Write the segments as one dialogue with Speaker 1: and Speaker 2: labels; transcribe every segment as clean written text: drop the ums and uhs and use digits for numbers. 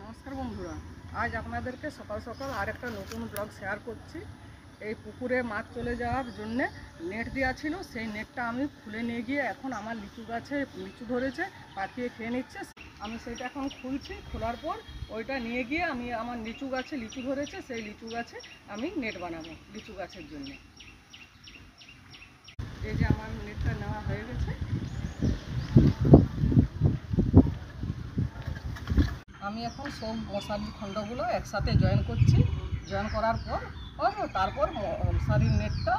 Speaker 1: নমস্কার বন্ধুরা, আজ আপনাদেরকে সকাল সকাল আর একটা নতুন ব্লগ শেয়ার করছি। এই পুকুরে মাছ চলে যাওয়ার জন্যে নেট দেওয়া ছিল, সেই নেটটা আমি খুলে নিয়ে গিয়ে এখন আমার লিচু গাছে লিচু ধরেছে, পাকিয়ে খেয়ে নিচ্ছে। আমি সেইটা এখন খুলছি, খোলার পর ওইটা নিয়ে গিয়ে আমি আমার লিচু গাছে লিচু ধরেছে, সেই লিচু গাছে আমি নেট বানাবো লিচু গাছের জন্য। এই যে আমার নেটটা নেওয়া হয়ে গেছে। আমি এখন সব মশারির খণ্ডগুলো একসাথে জয়েন করছি। জয়েন করার পর তারপর মশারির নেটটা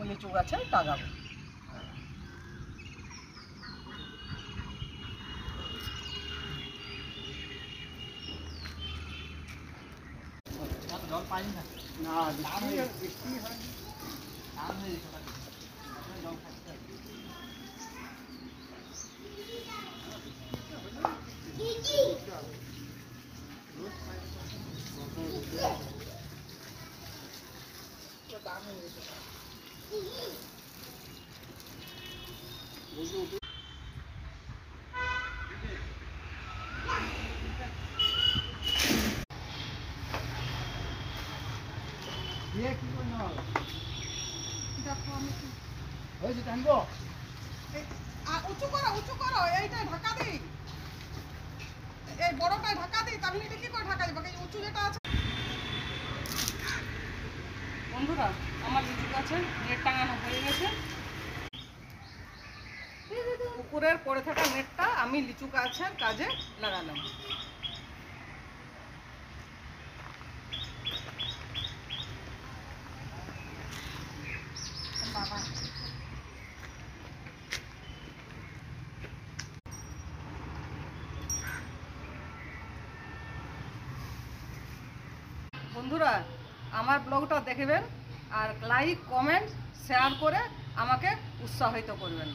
Speaker 1: লিচু গাছে টাঙাবো।
Speaker 2: জল পানি না
Speaker 1: না বৃষ্টি হয়
Speaker 2: জল খাচ্ছে কি করে না
Speaker 1: দেখো আমি
Speaker 2: হয়েছে টানবো
Speaker 1: উঁচু করো, এইটা ঢাকা দিই, এই বড়টাই ঢাকা দিই। তাহলে এটা কি করে ঢাকা দিই? বাকি উঁচু যেটা আছে। বন্ধুরা, আমার লিচু গাছে নেট টাঙানো হয়ে গেছে। পুকুরের পড়ে থাকা নেটটা আমি লিচু গাছের কাজে লাগালাম। বাবা, বন্ধুরা, আমার ব্লগটা দেখবেন আর লাইক কমেন্ট শেয়ার করে আমাকে উৎসাহিত করবেন।